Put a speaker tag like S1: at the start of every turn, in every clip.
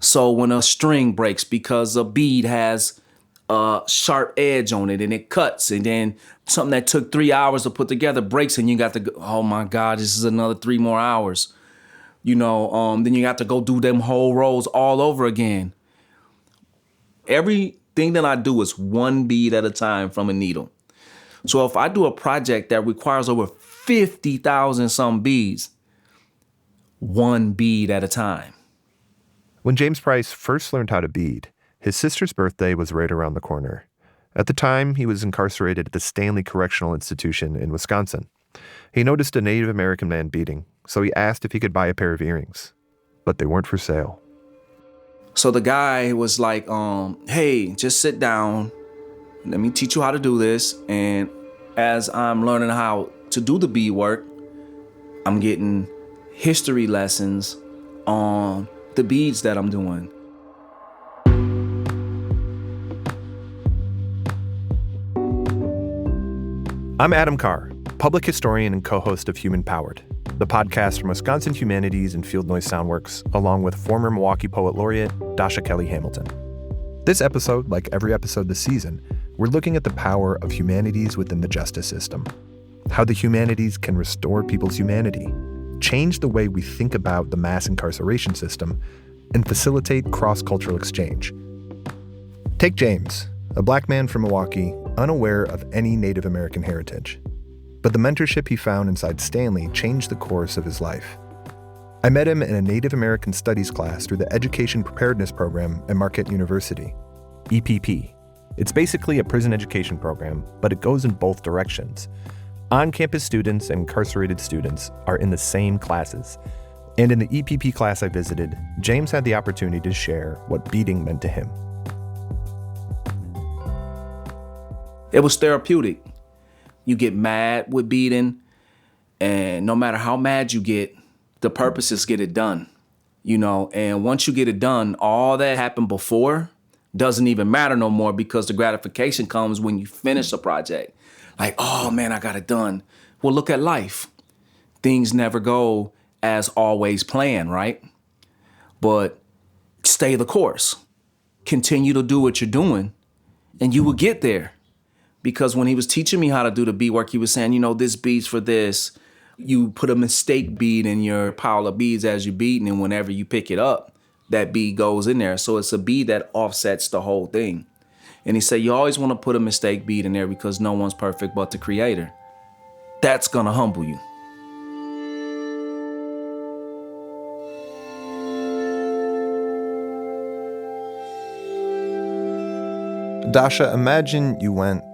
S1: So when a string breaks because a bead has a sharp edge on it and it cuts, and then something that took 3 hours to put together breaks, and you got to go, oh my God, this is another 3 more hours. Then you got to go do them whole rows all over again. Everything that I do is one bead at a time from a needle. So if I do a project that requires over 50,000 some beads, one bead at a time.
S2: When James Price first learned how to bead, his sister's birthday was right around the corner. At the time, he was incarcerated at the Stanley Correctional Institution in Wisconsin. He noticed a Native American man beading, so he asked if he could buy a pair of earrings, but they weren't for sale.
S1: So the guy was like, hey, just sit down. Let me teach you how to do this. And as I'm learning how to do the beadwork, I'm getting history lessons on the beads that I'm doing.
S2: I'm Adam Carr, public historian and co-host of Human Powered, the podcast from Wisconsin Humanities and Field Noise Soundworks, along with former Milwaukee Poet Laureate Dasha Kelly Hamilton. This episode, like every episode this season, we're looking at the power of humanities within the justice system, how the humanities can restore people's humanity, change the way we think about the mass incarceration system, and facilitate cross-cultural exchange. Take James, a black man from Milwaukee, unaware of any Native American heritage. But the mentorship he found inside Stanley changed the course of his life. I met him in a Native American Studies class through the Educational Preparedness Program at Marquette University, EPP. It's basically a prison education program, but it goes in both directions. On-campus students and incarcerated students are in the same classes. And in the EPP class I visited, James had the opportunity to share what beading meant to him.
S1: It was therapeutic. You get mad with beading, and no matter how mad you get, the purpose is get it done. And once you get it done, all that happened before doesn't even matter no more, because the gratification comes when you finish a project. Like, oh man, I got it done. Well, look at life. Things never go as always planned, right? But stay the course. Continue to do what you're doing, and you will get there. Because when he was teaching me how to do the beadwork, he was saying, this bead's for this. You put a mistake bead in your pile of beads as you're beading, and whenever you pick it up, that bead goes in there. So it's a bead that offsets the whole thing. And he said, you always want to put a mistake bead in there because no one's perfect but the Creator. That's going to humble you.
S2: Dasha, imagine you went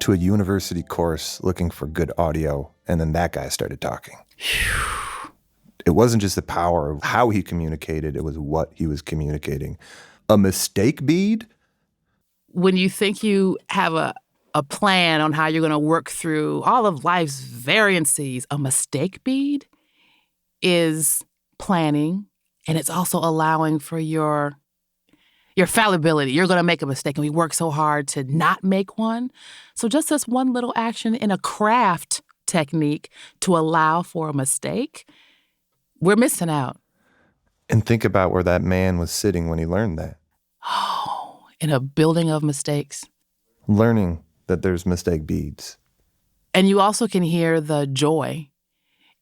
S2: to a university course looking for good audio, and then that guy started talking. It wasn't just the power of how he communicated, it was what he was communicating. A mistake bead?
S3: When you think you have a plan on how you're going to work through all of life's variances, a mistake bead is planning, and it's also allowing for your fallibility. You're going to make a mistake, and we work so hard to not make one. So just this one little action in a craft technique to allow for a mistake, we're missing out.
S2: And think about where that man was sitting when he learned that.
S3: Oh, in a building of mistakes.
S2: Learning that there's mistake beads.
S3: And you also can hear the joy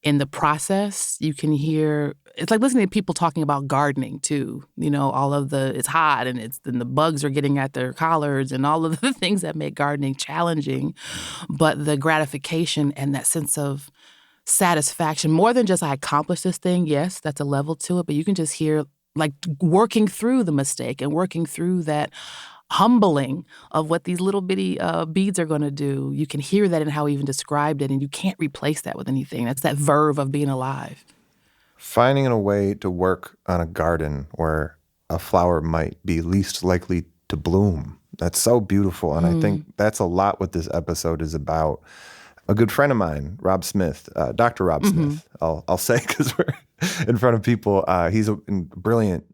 S3: in the process. You can hear, it's like listening to people talking about gardening too. All of it's hot and the bugs are getting at their collars and all of the things that make gardening challenging. But the gratification and that sense of satisfaction, more than just I accomplished this thing, yes, that's a level to it, but you can just hear like working through the mistake and working through that humbling of what these little bitty beads are going to do. You can hear that in how he even described it, and you can't replace that with anything. That's that verve of being alive.
S2: Finding a way to work on a garden where a flower might be least likely to bloom. That's so beautiful, and I think that's a lot what this episode is about. A good friend of mine, Rob Smith, Dr. Rob Smith, I'll say because we're in front of people. He's a brilliant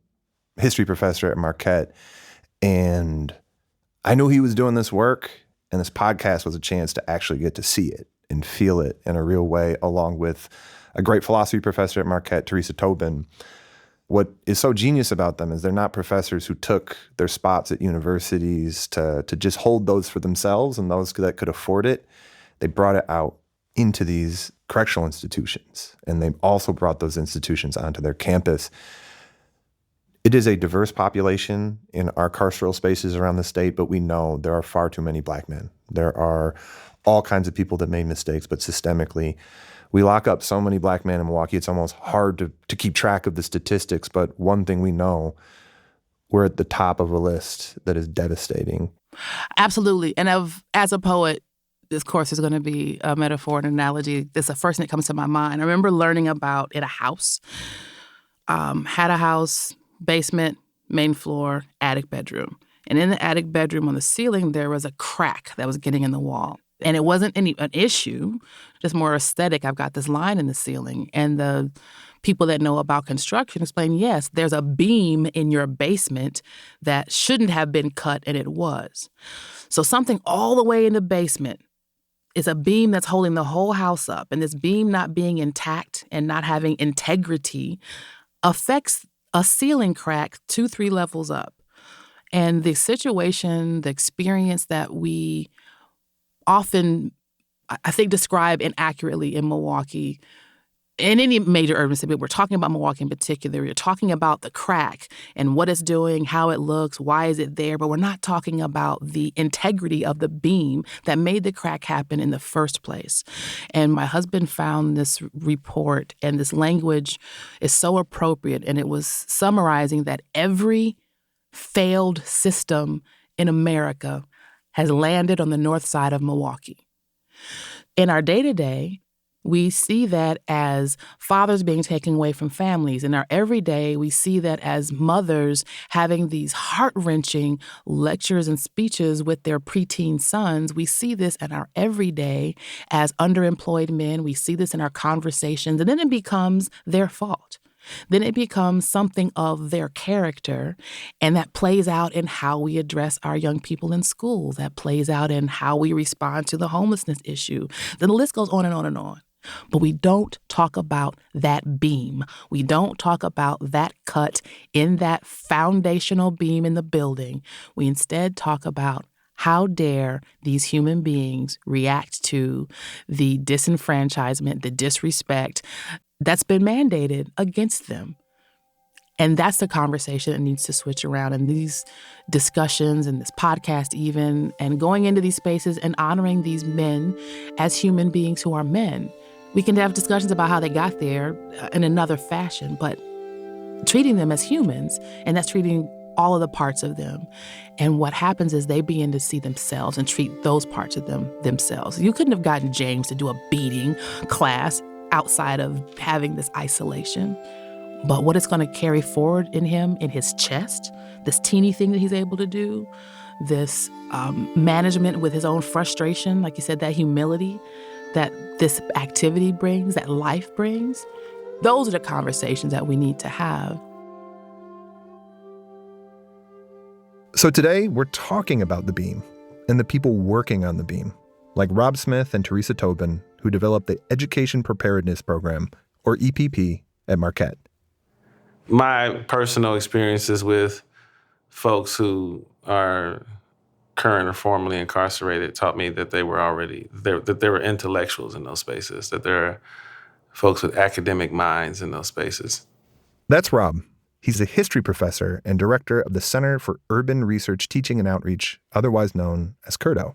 S2: history professor at Marquette. And I knew he was doing this work, and this podcast was a chance to actually get to see it and feel it in a real way, along with a great philosophy professor at Marquette, Teresa Tobin. What is so genius about them is they're not professors who took their spots at universities to just hold those for themselves and those that could afford it. They brought it out into these correctional institutions, and they've also brought those institutions onto their campus. It is a diverse population in our carceral spaces around the state, but we know there are far too many Black men. There are all kinds of people that made mistakes, but systemically, we lock up so many Black men in Milwaukee, it's almost hard to keep track of the statistics. But one thing we know, we're at the top of a list that is devastating.
S3: Absolutely. And as a poet, this course is going to be a metaphor and analogy. That's the first thing that comes to my mind. I remember learning about in a house, had a house, basement, main floor, attic bedroom. And in the attic bedroom on the ceiling, there was a crack that was getting in the wall. And it wasn't an issue, just more aesthetic. I've got this line in the ceiling. And the people that know about construction explain, yes, there's a beam in your basement that shouldn't have been cut, and it was. So something all the way in the basement is a beam that's holding the whole house up. And this beam not being intact and not having integrity affects a ceiling crack 2-3 levels up. And the situation, the experience that we often, I think, describe inaccurately in Milwaukee, in any major urban city, but we're talking about Milwaukee in particular. We're talking about the crack and what it's doing, how it looks, why is it there, but we're not talking about the integrity of the beam that made the crack happen in the first place. And my husband found this report, and this language is so appropriate, and it was summarizing that every failed system in America has landed on the north side of Milwaukee. In our day-to-day, we see that as fathers being taken away from families. In our everyday, we see that as mothers having these heart-wrenching lectures and speeches with their preteen sons. We see this in our everyday as underemployed men. We see this in our conversations, and then it becomes their fault. Then it becomes something of their character, and that plays out in how we address our young people in school. That plays out in how we respond to the homelessness issue. Then the list goes on and on and on. But we don't talk about that beam. We don't talk about that cut in that foundational beam in the building. We instead talk about how dare these human beings react to the disenfranchisement, the disrespect that's been mandated against them. And that's the conversation that needs to switch around in these discussions and this podcast even, and going into these spaces and honoring these men as human beings who are men. We can have discussions about how they got there in another fashion, but treating them as humans, and that's treating all of the parts of them. And what happens is they begin to see themselves and treat those parts of them themselves. You couldn't have gotten James to do a beading class outside of having this isolation. But what it's going to carry forward in him, in his chest, this teeny thing that he's able to do, this management with his own frustration, like you said, that humility that this activity brings, that life brings, those are the conversations that we need to have.
S2: So today, we're talking about the beam and the people working on the beam, like Rob Smith and Teresa Tobin, who developed the Education Preparedness Program, or EPP, at Marquette.
S4: My personal experiences with folks who are current or formerly incarcerated taught me that they were already there, that there were intellectuals in those spaces, that there are folks with academic minds in those spaces.
S2: That's Rob. He's a history professor and director of the Center for Urban Research Teaching and Outreach, otherwise known as CURTO.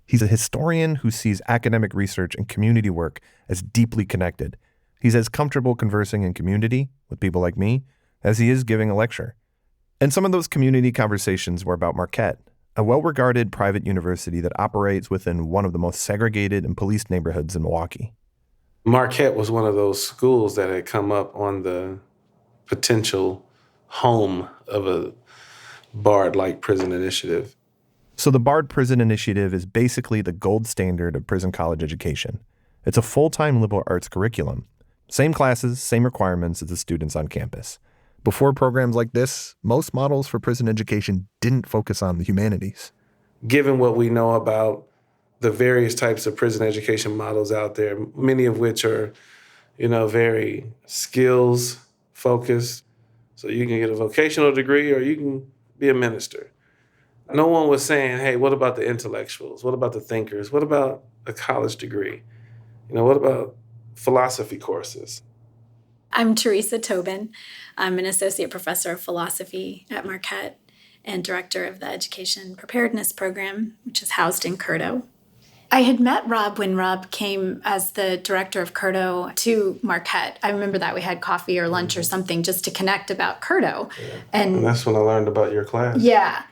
S2: He's a historian who sees academic research and community work as deeply connected. He's as comfortable conversing in community with people like me as he is giving a lecture. And some of those community conversations were about Marquette, a well-regarded private university that operates within one of the most segregated and policed neighborhoods in Milwaukee.
S4: Marquette was one of those schools that had come up on the potential home of a BARD-like prison initiative.
S2: So the BARD Prison Initiative is basically the gold standard of prison college education. It's a full-time liberal arts curriculum. Same classes, same requirements as the students on campus. Before programs like this, most models for prison education didn't focus on the humanities.
S4: Given what we know about the various types of prison education models out there, many of which are, very skills focused, So you can get a vocational degree or you can be a minister. No one was saying, hey, what about the intellectuals? What about the thinkers? What about a college degree? What about philosophy courses?
S5: I'm Teresa Tobin. I'm an associate professor of philosophy at Marquette and director of the Educational Preparedness Program, which is housed in Curdo. I had met Rob when Rob came as the director of Curdo to Marquette. I remember that we had coffee or lunch or something just to connect about Curdo.
S4: Yeah. And that's when I learned about your class.
S5: Yeah.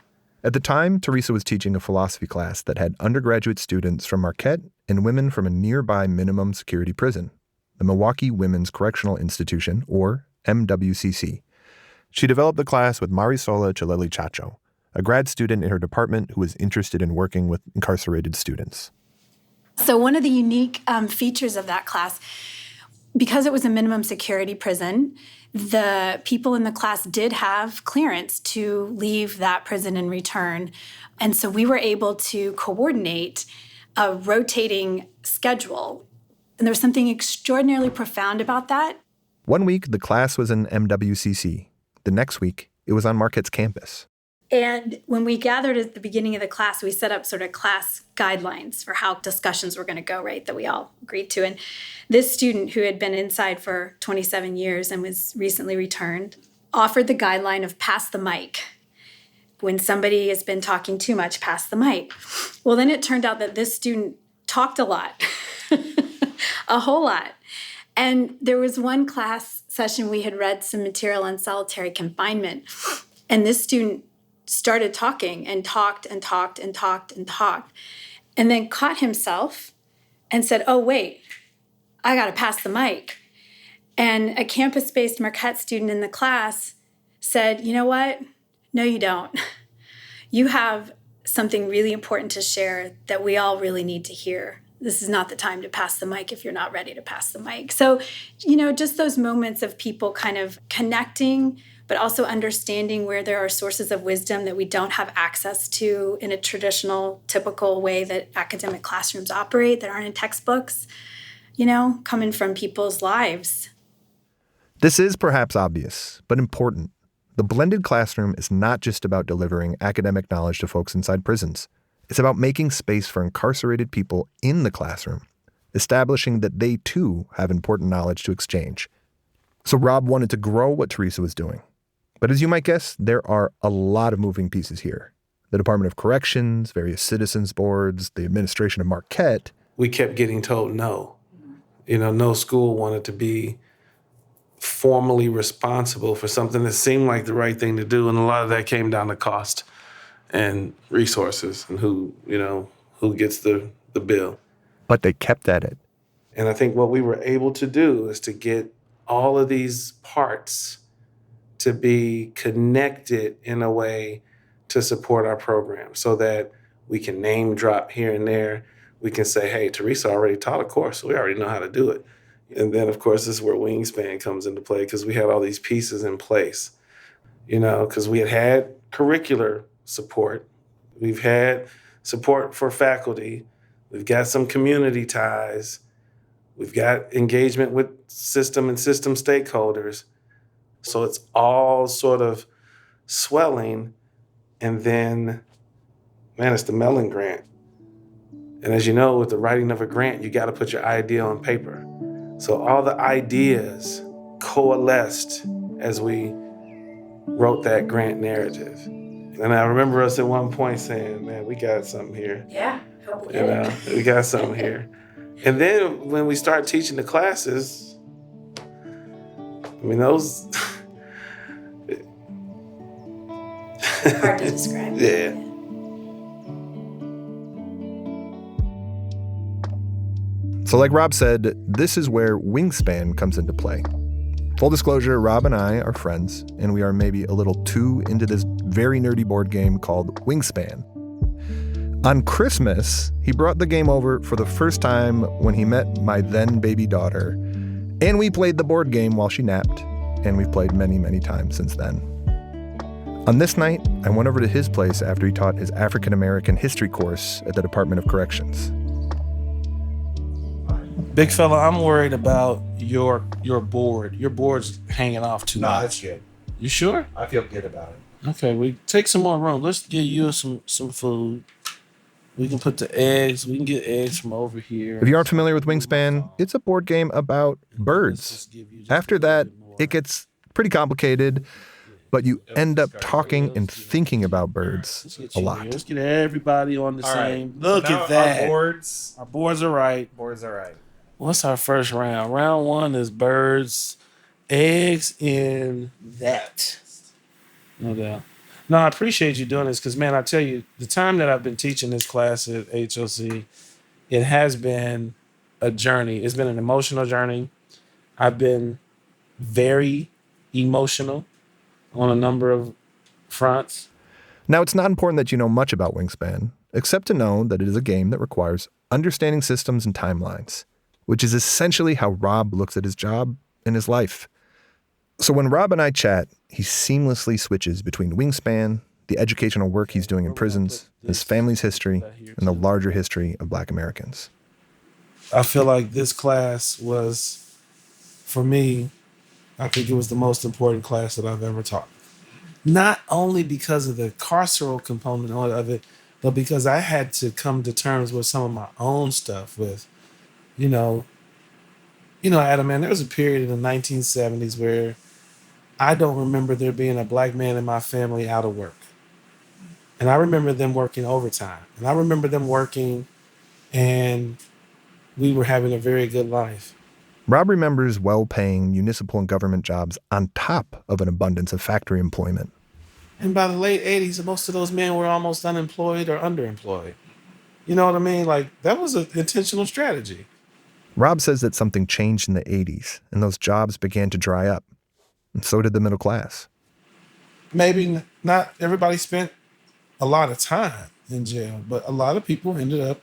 S2: At the time, Teresa was teaching a philosophy class that had undergraduate students from Marquette and women from a nearby minimum security prison, the Milwaukee Women's Correctional Institution, or MWCC. She developed the class with Marisola Chaleli Chacho, a grad student in her department who was interested in working with incarcerated students.
S5: So one of the unique features of that class, because it was a minimum security prison, the people in the class did have clearance to leave that prison and return. And so we were able to coordinate a rotating schedule. And there was something extraordinarily profound about that.
S2: One week, the class was in MWCC. The next week, it was on Marquette's campus.
S5: And when we gathered at the beginning of the class, we set up sort of class guidelines for how discussions were going to go, right, that we all agreed to. And this student, who had been inside for 27 years and was recently returned, offered the guideline of pass the mic. When somebody has been talking too much, pass the mic. Well, then it turned out that this student talked a lot, a whole lot. And there was one class session we had read some material on solitary confinement, and this student started talking and talked and talked and talked and talked, and then caught himself and said, oh, wait, I got to pass the mic. And a campus-based Marquette student in the class said, you know what? No, you don't. You have something really important to share that we all really need to hear. This is not the time to pass the mic if you're not ready to pass the mic. So, just those moments of people kind of connecting, but also understanding where there are sources of wisdom that we don't have access to in a traditional, typical way that academic classrooms operate, that aren't in textbooks, coming from people's lives.
S2: This is perhaps obvious, but important. The blended classroom is not just about delivering academic knowledge to folks inside prisons. It's about making space for incarcerated people in the classroom, establishing that they too have important knowledge to exchange. So Rob wanted to grow what Teresa was doing. But as you might guess, there are a lot of moving pieces here. The Department of Corrections, various citizens boards, the administration of Marquette.
S4: We kept getting told no. No school wanted to be formally responsible for something that seemed like the right thing to do. And a lot of that came down to cost and resources and who gets the bill.
S2: But they kept at it.
S4: And I think what we were able to do is to get all of these parts to be connected in a way to support our program so that we can name drop here and there. We can say, hey, Teresa already taught a course, so we already know how to do it. And then, of course, this is where Wingspan comes into play because we had all these pieces in place, because we had curricular support. We've had support for faculty. We've got some community ties. We've got engagement with system and system stakeholders. So it's all sort of swelling. And then, it's the Mellon Grant. And as you know, with the writing of a grant, you got to put your idea on paper. So all the ideas coalesced as we wrote that grant narrative. And I remember us at one point saying, man, we got something here.
S5: Yeah,
S4: we got something here. And then when we start teaching the classes, those...
S5: Hard to describe.
S4: Yeah.
S2: So like Rob said, this is where Wingspan comes into play. Full disclosure, Rob and I are friends, and we are maybe a little too into this very nerdy board game called Wingspan. On Christmas, he brought the game over for the first time when he met my then baby daughter, and we played the board game while she napped, and we've played many, many times since then. On this night, I went over to his place after he taught his African American history course at the Department of Corrections.
S6: Big fella, I'm worried about your board. Your board's hanging off too much.
S7: No, that's good.
S4: You sure?
S2: I feel good about it.
S4: Okay, we take some more room. Let's get you some food. We can put the eggs. We can get eggs from over here.
S2: If you aren't familiar with Wingspan, it's a board game about birds. After that, it gets pretty complicated, but you end up talking and thinking about birds a lot.
S4: Let's get everybody on the same. Look at that. Our boards are right. What's our first round? Round 1 is birds, eggs, and that. No doubt. No, I appreciate you doing this because, man, I tell you, the time that I've been teaching this class at HOC, it has been a journey. It's been an emotional journey. I've been very emotional on a number of fronts.
S2: Now, it's not important that you know much about Wingspan, except to know that it is a game that requires understanding systems and timelines, which is essentially how Rob looks at his job and his life. So when Rob and I chat, he seamlessly switches between Wingspan, the educational work he's doing in prisons, his family's history, and the larger history of Black Americans.
S4: I feel like this class was, for me, I think it was the most important class that I've ever taught. Not only because of the carceral component of it, but because I had to come to terms with some of my own stuff with, Adam, man, there was a period in the 1970s where I don't remember there being a Black man in my family out of work. And I remember them working overtime. And I remember them working and we were having a very good life.
S2: Rob remembers well-paying municipal and government jobs on top of an abundance of factory employment.
S4: And by the late 80s, most of those men were almost unemployed or underemployed. You know what I mean? Like, that was an intentional strategy.
S2: Rob says that something changed in the 80s and those jobs began to dry up. And so did the middle class.
S4: Maybe not everybody spent a lot of time in jail, but a lot of people ended up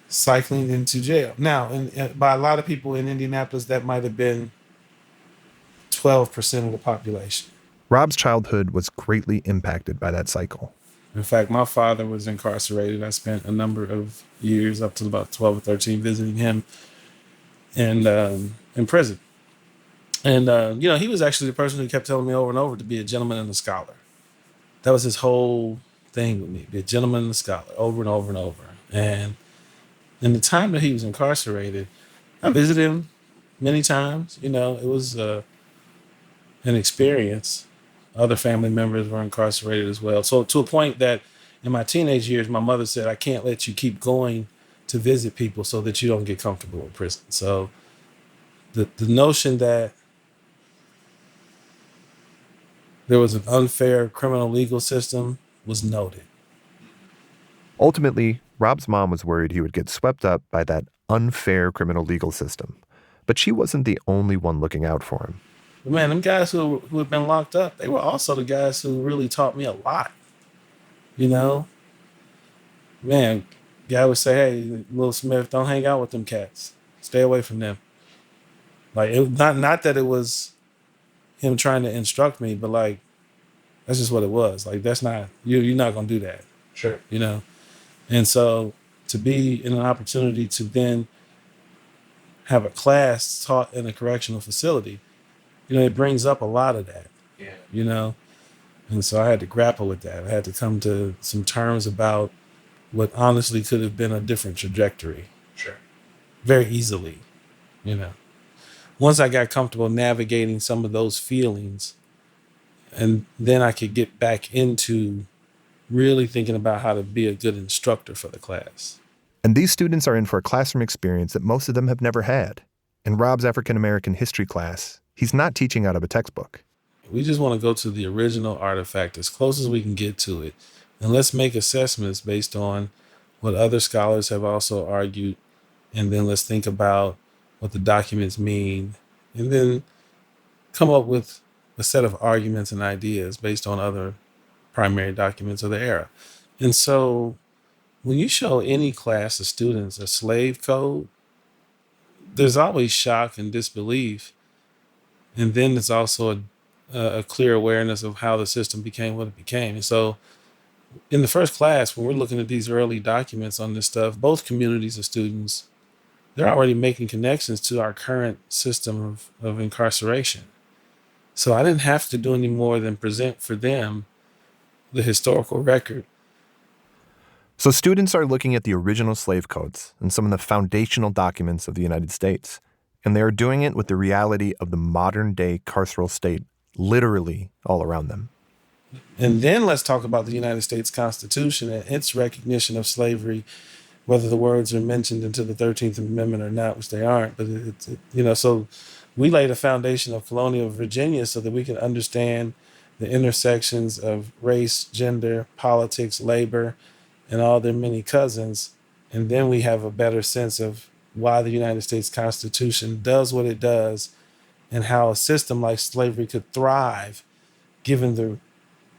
S4: cycling into jail. Now, and by a lot of people in Indianapolis, that might have been 12% of the population.
S2: Rob's childhood was greatly impacted by that cycle.
S4: In fact, my father was incarcerated. I spent a number of years, up to about 12 or 13, visiting him in prison. And, he was actually the person who kept telling me over and over to be a gentleman and a scholar. That was his whole thing with me, be a gentleman and a scholar, over and over and over. And in the time that he was incarcerated, I visited him many times. It was an experience. Other family members were incarcerated as well. So to a point that in my teenage years, my mother said, I can't let you keep going to visit people so that you don't get comfortable in prison. So the notion that there was an unfair criminal legal system was noted.
S2: Ultimately, Rob's mom was worried he would get swept up by that unfair criminal legal system. But she wasn't the only one looking out for him.
S4: But man, them guys who had been locked up, they were also the guys who really taught me a lot. Man, guy would say, hey, Will Smith, don't hang out with them cats. Stay away from them. Like, it not that it was him trying to instruct me, but like, that's just what it was. Like, that's not, you're not going to do that.
S2: Sure.
S4: And so to be in an opportunity to then have a class taught in a correctional facility, it brings up a lot of that. Yeah. And so I had to grapple with that. I had to come to some terms about what honestly could have been a different trajectory.
S2: Sure.
S4: Very easily, Once I got comfortable navigating some of those feelings, and then I could get back into really thinking about how to be a good instructor for the class.
S2: And these students are in for a classroom experience that most of them have never had. In Rob's African-American history class, he's not teaching out of a textbook.
S4: We just want to go to the original artifact as close as we can get to it. And let's make assessments based on what other scholars have also argued. And then let's think about what the documents mean. And then come up with a set of arguments and ideas based on other primary documents of the era. And so when you show any class of students a slave code, there's always shock and disbelief. And then there's also a clear awareness of how the system became what it became. And so in the first class, when we're looking at these early documents on this stuff, both communities of students, they're already making connections to our current system of incarceration. So I didn't have to do any more than present for them the historical record.
S2: So students are looking at the original slave codes and some of the foundational documents of the United States, and they are doing it with the reality of the modern-day carceral state literally all around them.
S4: And then let's talk about the United States Constitution and its recognition of slavery, whether the words are mentioned into the 13th Amendment or not, which they aren't. But so we laid a foundation of colonial Virginia so that we can understand the intersections of race, gender, politics, labor, and all their many cousins. And then we have a better sense of why the United States Constitution does what it does and how a system like slavery could thrive given the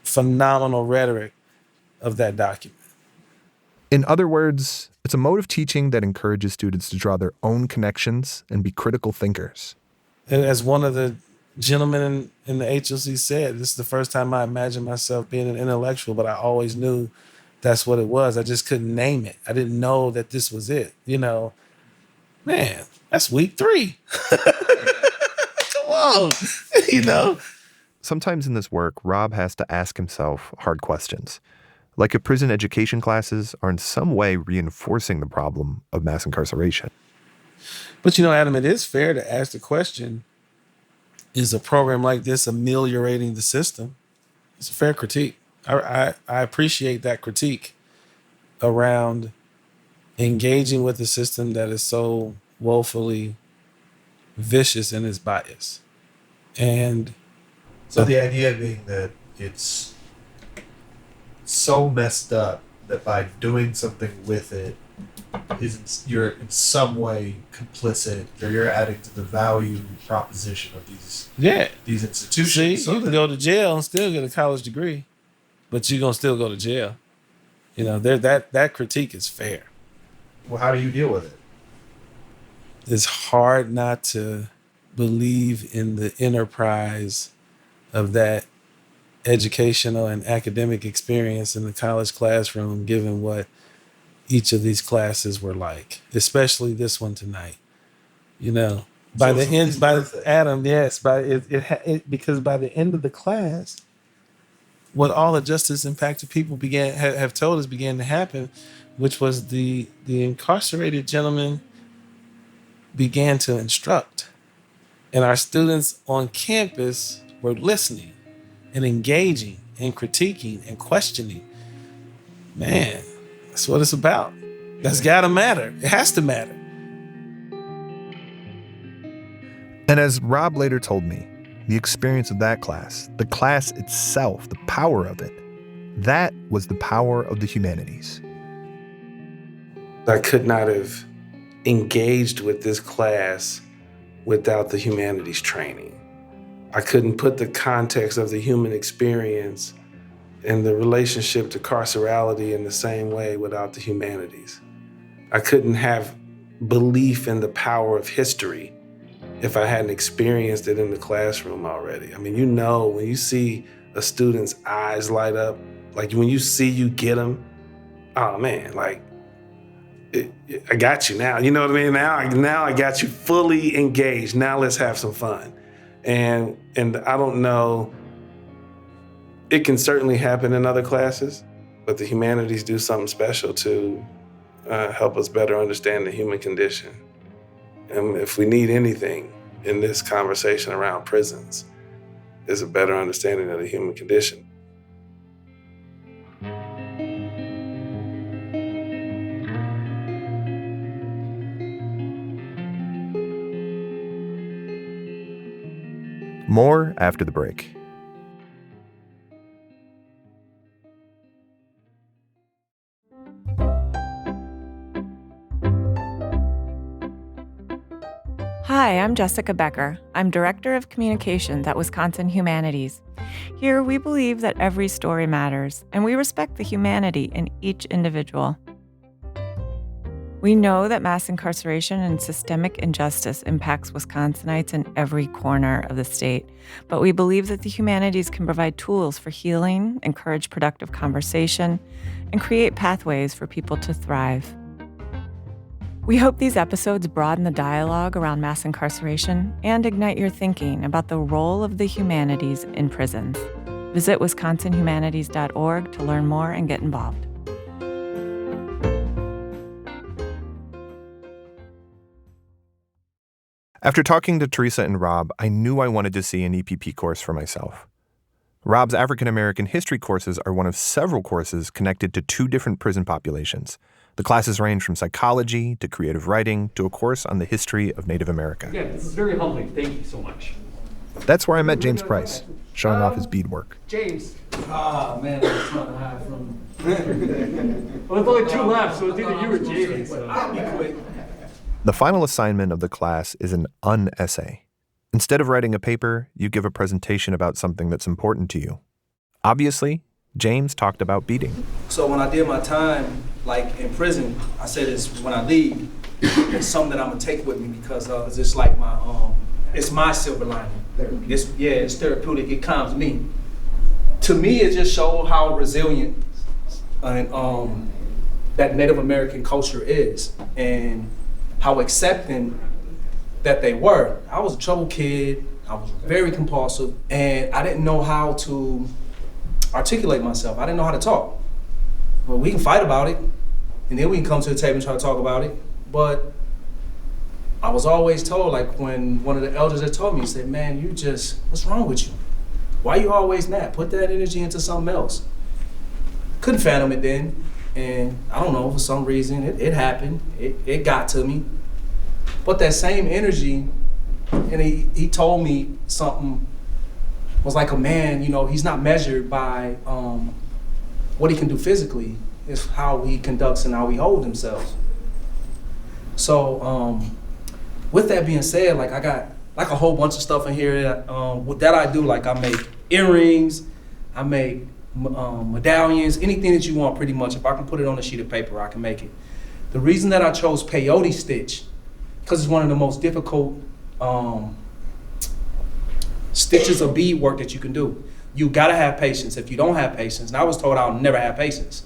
S4: phenomenal rhetoric of that document.
S2: In other words, it's a mode of teaching that encourages students to draw their own connections and be critical thinkers.
S4: And as one of the gentlemen in the HLC said, this is the first time I imagined myself being an intellectual, but I always knew that's what it was. I just couldn't name it. I didn't know that this was it. Man, that's week 3. Come on,
S2: Sometimes in this work, Rob has to ask himself hard questions, like if prison education classes are in some way reinforcing the problem of mass incarceration.
S4: But Adam, it is fair to ask the question, is a program like this ameliorating the system? It's a fair critique. I appreciate that critique around engaging with a system that is so woefully vicious in its bias. And
S6: so the idea being that it's so messed up that by doing something with it, you're in some way complicit, or you're adding to the value proposition of these institutions.
S4: See, you can go to jail and still get a college degree, but you're gonna still go to jail. That critique is fair.
S6: Well, how do you deal with it?
S4: It's hard not to believe in the enterprise of that educational and academic experience in the college classroom, given what each of these classes were like, especially this one tonight. By the end, Adam, yes, because by the end of the class, what all the justice impacted people have told us began to happen, which was the incarcerated gentleman began to instruct, and our students on campus were listening and engaging and critiquing and questioning. Man, that's what it's about. That's gotta matter. It has to matter.
S2: And as Rob later told me, the experience of that class, the class itself, the power of it, that was the power of the humanities.
S4: I could not have engaged with this class without the humanities training. I couldn't put the context of the human experience and the relationship to carcerality in the same way without the humanities. I couldn't have belief in the power of history if I hadn't experienced it in the classroom already. I mean, when you see a student's eyes light up, like when you get them, oh man, I got you now. You know what I mean? Now I got you fully engaged. Now let's have some fun. And I don't know, it can certainly happen in other classes, but the humanities do something special to help us better understand the human condition. And if we need anything in this conversation around prisons, is a better understanding of the human condition.
S2: More after the break.
S7: Hi, I'm Jessica Becker. I'm Director of Communications at Wisconsin Humanities. Here, we believe that every story matters, and we respect the humanity in each individual. We know that mass incarceration and systemic injustice impacts Wisconsinites in every corner of the state, but we believe that the humanities can provide tools for healing, encourage productive conversation, and create pathways for people to thrive. We hope these episodes broaden the dialogue around mass incarceration and ignite your thinking about the role of the humanities in prisons. Visit wisconsinhumanities.org to learn more and get involved.
S2: After talking to Teresa and Rob, I knew I wanted to see an EPP course for myself. Rob's African American history courses are one of several courses connected to 2 different prison populations. The classes range from psychology to creative writing to a course on the history of Native America.
S8: Yeah, this is very humbling. Thank you so much.
S2: That's where I met James Price, showing off his beadwork.
S8: James.
S1: Ah, man, that's trying to hide from.
S8: Well, there's only 2 left, so it's either you or James.
S1: I'll be quick.
S2: The final assignment of the class is an un-essay. Instead of writing a paper, you give a presentation about something that's important to you. Obviously, James talked about beading.
S1: So when I did my time, like in prison, I said it's when I leave, it's something that I'm gonna take with me because it's like it's my silver lining. It's therapeutic. It calms me. To me, it just showed how resilient and that Native American culture is, and how accepting that they were. I was a troubled kid. I was very compulsive, and I didn't know how to articulate myself. I didn't know how to talk. Well, we can fight about it, and then we can come to the table and try to talk about it. But I was always told, like when one of the elders had told me, he said, man, what's wrong with you? Why you always mad? Put that energy into something else. Couldn't fathom it then. And I don't know, for some reason, it happened. It got to me. But that same energy, and he told me something, was like a man, he's not measured by what he can do physically. It's how he conducts and how he holds himself. So with that being said, like I got like a whole bunch of stuff in here that I do. Like I make earrings, I make medallions, anything that you want pretty much. If I can put it on a sheet of paper, I can make it. The reason that I chose peyote stitch, because it's one of the most difficult stitches of beadwork that you can do. You gotta have patience. If you don't have patience, and I was told I'll never have patience.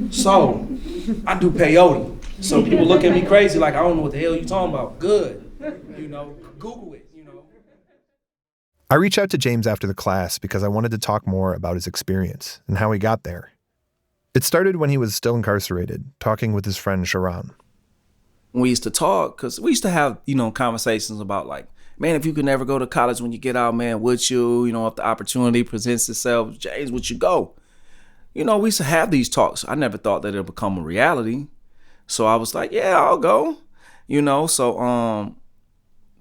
S1: So I do peyote. So people look at me crazy like, I don't know what the hell you talking about. Good, Google it,
S2: I reached out to James after the class because I wanted to talk more about his experience and how he got there. It started when he was still incarcerated, talking with his friend Sharon.
S1: We used to talk, because we used to have, conversations about like, man, if you could never go to college when you get out, man, would you? If the opportunity presents itself, James, would you go? We used to have these talks. I never thought that it would become a reality. So I was like, yeah, I'll go. So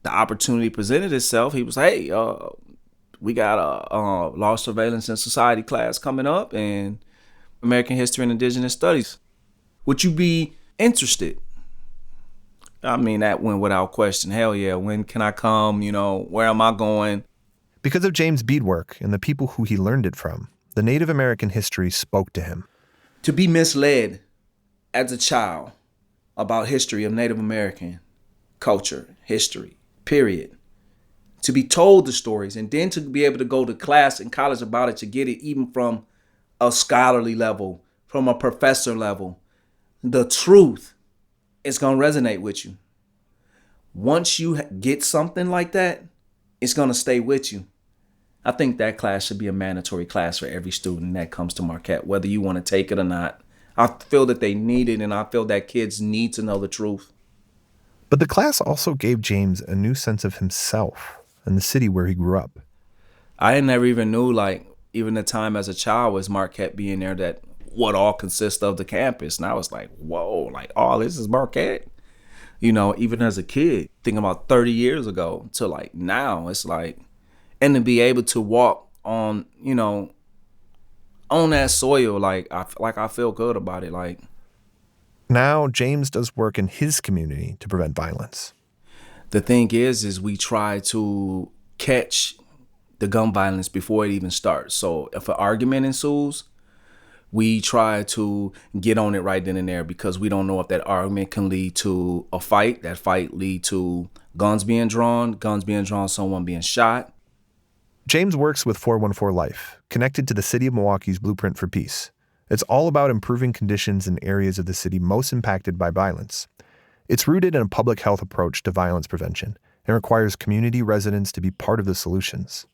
S1: the opportunity presented itself. He was, hey, we got a law, surveillance, and society class coming up, and American history and indigenous studies. Would you be interested? I mean, that went without question. Hell yeah. When can I come? Where am I going?
S2: Because of James' beadwork and the people who he learned it from, the Native American history spoke to him.
S1: To be misled as a child about history of Native American culture, history, period. To be told the stories and then to be able to go to class in college about it, to get it even from a scholarly level, from a professor level, the truth is going to resonate with you. Once you get something like that, it's going to stay with you. I think that class should be a mandatory class for every student that comes to Marquette, whether you want to take it or not. I feel that they need it, and I feel that kids need to know the truth.
S2: But the class also gave James a new sense of himself and the city where he grew up.
S1: I never even knew, even the time as a child was Marquette being there, that what all consists of the campus. And I was like, whoa, all this is Marquette? Even as a kid, thinking about 30 years ago to now, it's and to be able to walk on, on that soil, I feel good about it.
S2: Now, James does work in his community to prevent violence.
S1: The thing is we try to catch the gun violence before it even starts. So if an argument ensues, we try to get on it right then and there, because we don't know if that argument can lead to a fight, that fight lead to guns being drawn, someone being shot.
S2: James works with 414 Life, connected to the city of Milwaukee's Blueprint for Peace. It's all about improving conditions in areas of the city most impacted by violence. It's rooted in a public health approach to violence prevention and requires community residents to be part of the solutions.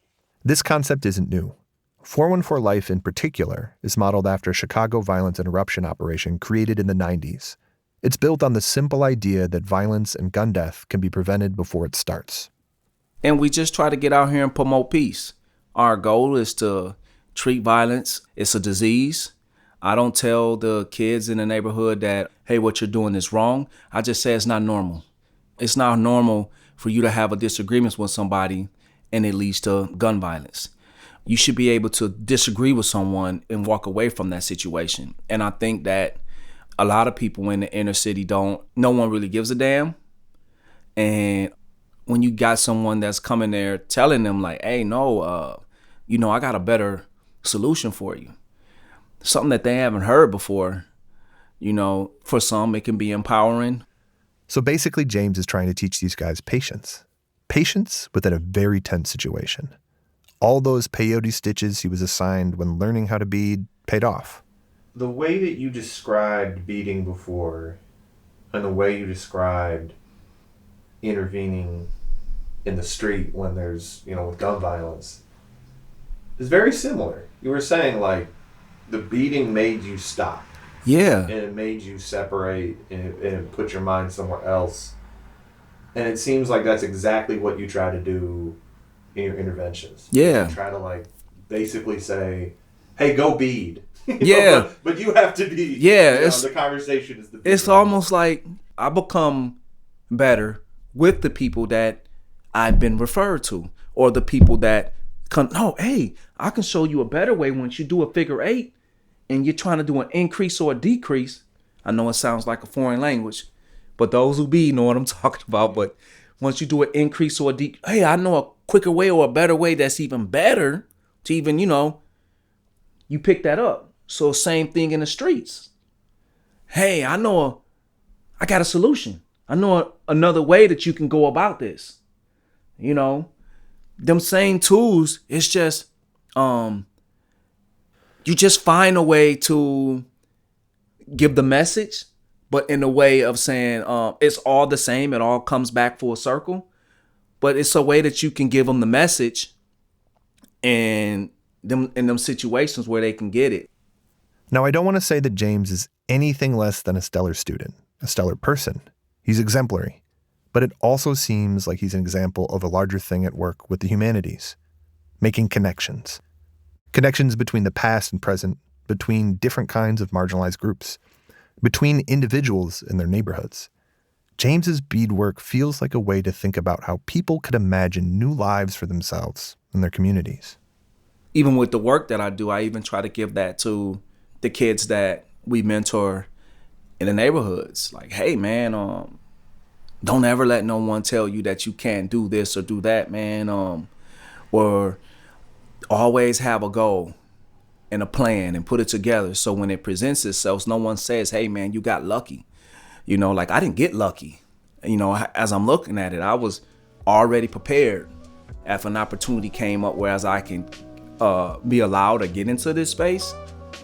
S2: This concept isn't new. 414 Life in particular is modeled after a Chicago violence interruption operation created in the 90s. It's built on the simple idea that violence and gun death can be prevented before it starts.
S1: And we just try to get out here and promote peace. Our goal is to treat violence. It's a disease. I don't tell the kids in the neighborhood that, hey, what you're doing is wrong. I just say it's not normal. It's not normal for you to have a disagreement with somebody and it leads to gun violence. You should be able to disagree with someone and walk away from that situation. And I think that a lot of people in the inner city no one really gives a damn. And when you got someone that's coming there telling them like, hey, no, I got a better solution for you. Something that they haven't heard before, for some, it can be empowering.
S2: So basically, James is trying to teach these guys patience. Patience within a very tense situation. All those peyote stitches he was assigned when learning how to bead paid off.
S6: The way that you described beading before and the way you described intervening in the street when there's, with gun violence is very similar. You were saying like the beating made you stop.
S1: Yeah.
S6: And it made you separate and it put your mind somewhere else. And it seems like that's exactly what you try to do in your interventions.
S1: Yeah.
S6: You try to basically say, hey, go bead.
S1: Yeah.
S6: But you have to be, the conversation is the bead.
S1: It's almost like I become better with the people that I've been referred to or the people that I can show you a better way once you do a figure 8 and you're trying to do an increase or a decrease. I know it sounds like a foreign language, but those who be know what I'm talking about. But once you do an increase or a decrease, hey, I know a quicker way or a better way that's even better to even, you pick that up. So same thing in the streets. Hey, I got a solution. I know another way that you can go about this. Them same tools, it's just, you just find a way to give the message, but in a way of saying it's all the same. It all comes back full circle, but it's a way that you can give them the message and them in them situations where they can get it.
S2: Now, I don't want to say that James is anything less than a stellar student, a stellar person. He's exemplary. But it also seems like he's an example of a larger thing at work with the humanities, making connections. Connections between the past and present, between different kinds of marginalized groups, between individuals in their neighborhoods. James's beadwork feels like a way to think about how people could imagine new lives for themselves in their communities.
S1: Even with the work that I do, I even try to give that to the kids that we mentor in the neighborhoods. Like, hey, man, don't ever let no one tell you that you can't do this or do that, man. Or always have a goal and a plan and put it together. So when it presents itself, no one says, hey, man, you got lucky. I didn't get lucky. As I'm looking at it, I was already prepared. If an opportunity came up, whereas I can be allowed to get into this space,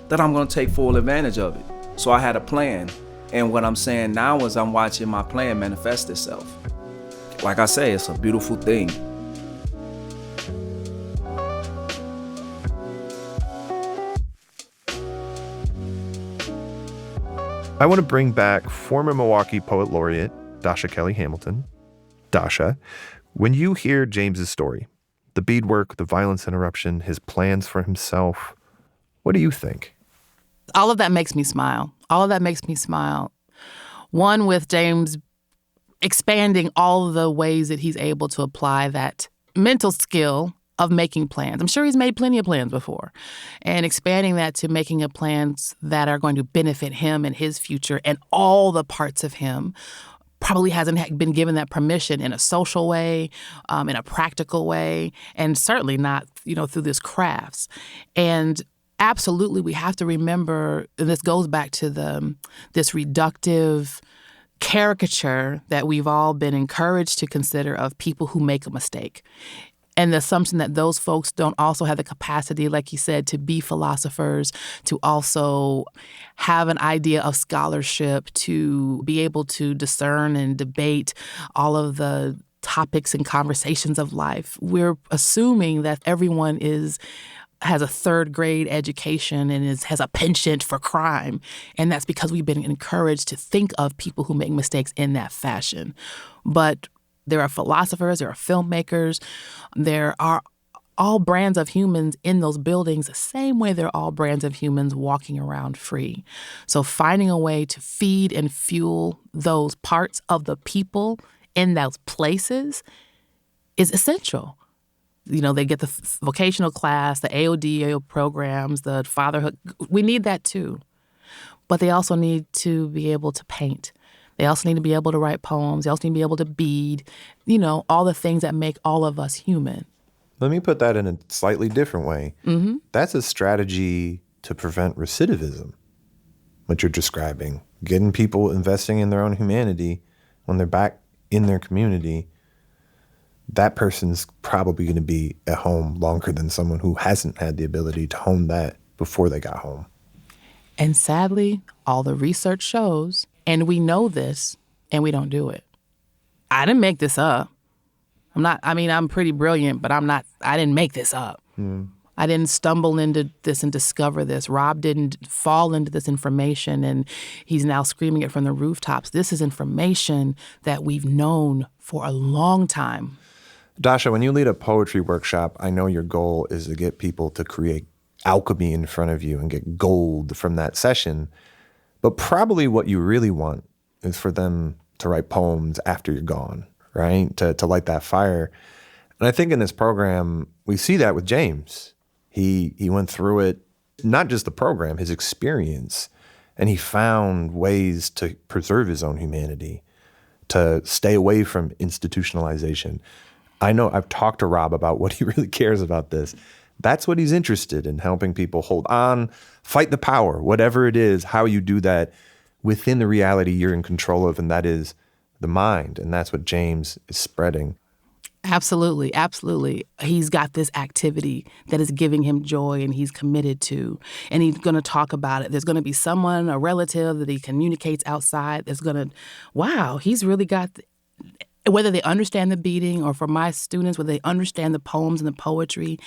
S1: that I'm going to take full advantage of it. So I had a plan. And what I'm saying now is I'm watching my plan manifest itself. Like I say, it's a beautiful thing.
S2: I want to bring back former Milwaukee Poet Laureate, Dasha Kelly Hamilton. Dasha, when you hear James's story, the beadwork, the violence interruption, his plans for himself, what do you think?
S3: All of that makes me smile. One, with James expanding all of the ways that he's able to apply that mental skill of making plans. I'm sure he's made plenty of plans before. And expanding that to making plans that are going to benefit him and his future and all the parts of him. Probably hasn't been given that permission in a social way, in a practical way, and certainly not, through this crafts. And absolutely, we have to remember, and this goes back to this reductive caricature that we've all been encouraged to consider of people who make a mistake. And the assumption that those folks don't also have the capacity, like you said, to be philosophers, to also have an idea of scholarship, to be able to discern and debate all of the topics and conversations of life. We're assuming that everyone has a third grade education and has a penchant for crime. And that's because we've been encouraged to think of people who make mistakes in that fashion. But there are philosophers, there are filmmakers, there are all brands of humans in those buildings the same way there are all brands of humans walking around free. So finding a way to feed and fuel those parts of the people in those places is essential. You know, they get the vocational class, the AOD programs, the fatherhood. We need that too. But they also need to be able to paint. They also need to be able to write poems. They also need to be able to bead, you know, all the things that make all of us human.
S2: Let me put that in a slightly different way.
S3: Mm-hmm.
S2: That's a strategy to prevent recidivism, what you're describing. Getting people investing in their own humanity when they're back in their community. That person's probably going to be at home longer than someone who hasn't had the ability to hone that before they got home.
S3: And sadly, all the research shows, and we know this, and we don't do it. I didn't make this up. I'm pretty brilliant, but I didn't make this up. I didn't stumble into this and discover this. Rob didn't fall into this information, and he's now screaming it from the rooftops. This is information that we've known for a long time.
S2: Dasha, when you lead a poetry workshop, I know your goal is to get people to create alchemy in front of you and get gold from that session. But probably what you really want is for them to write poems after you're gone, right? To light that fire. And I think in this program, we see that with James. He went through it, not just the program, his experience, and he found ways to preserve his own humanity, to stay away from institutionalization. I know I've talked to Rob about what he really cares about this. That's what he's interested in, helping people hold on, fight the power, whatever it is, how you do that within the reality you're in control of, and that is the mind. And that's what James is spreading.
S3: Absolutely, absolutely. He's got this activity that is giving him joy and he's committed to. And he's going to talk about it. There's going to be someone, a relative that he communicates outside that's going to, wow, he's really got... Whether they understand the beading, or for my students, whether they understand the poems and the poetry,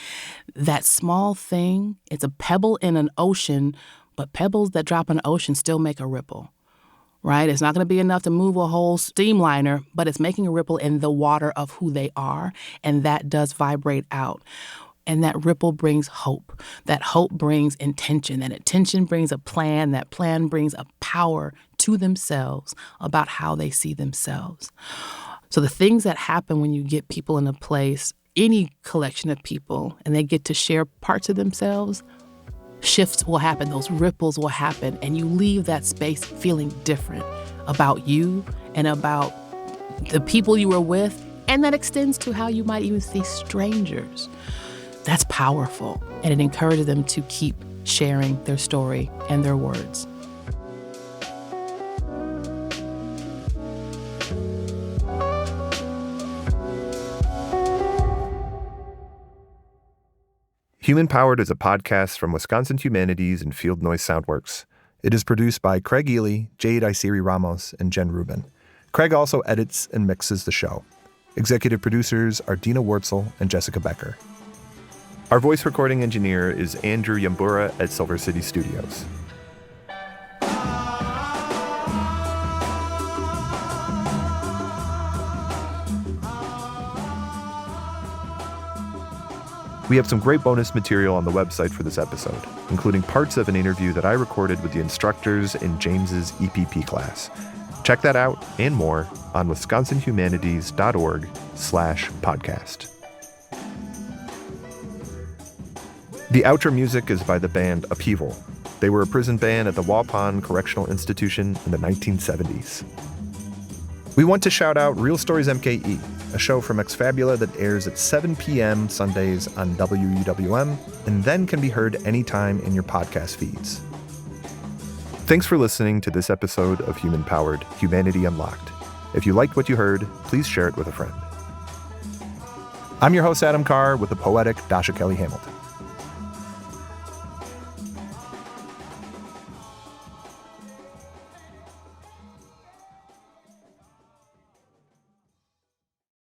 S3: that small thing, it's a pebble in an ocean, but pebbles that drop in the ocean still make a ripple, right? It's not going to be enough to move a whole steamliner, but it's making a ripple in the water of who they are, and that does vibrate out. And that ripple brings hope. That hope brings intention. That intention brings a plan. That plan brings a power to themselves about how they see themselves. So the things that happen when you get people in a place, any collection of people, and they get to share parts of themselves, shifts will happen, those ripples will happen, and you leave that space feeling different about you and about the people you were with, and that extends to how you might even see strangers. That's powerful, and it encourages them to keep sharing their story and their words.
S2: Human Powered is a podcast from Wisconsin Humanities and Field Noise Soundworks. It is produced by Craig Ely, Jade Isiri Ramos, and Jen Rubin. Craig also edits and mixes the show. Executive producers are Dina Wurtzel and Jessica Becker. Our voice recording engineer is Andrew Yambura at Silver City Studios. We have some great bonus material on the website for this episode, including parts of an interview that I recorded with the instructors in James's EPP class. Check that out and more on wisconsinhumanities.org/podcast. The outro music is by the band Upheaval. They were a prison band at the Waupun Correctional Institution in the 1970s. We want to shout out Real Stories MKE, a show from Exfabula that airs at 7 p.m. Sundays on WUWM and then can be heard anytime in your podcast feeds. Thanks for listening to this episode of Human Powered, Humanity Unlocked. If you liked what you heard, please share it with a friend. I'm your host, Adam Carr, with the poetic Dasha Kelly Hamilton.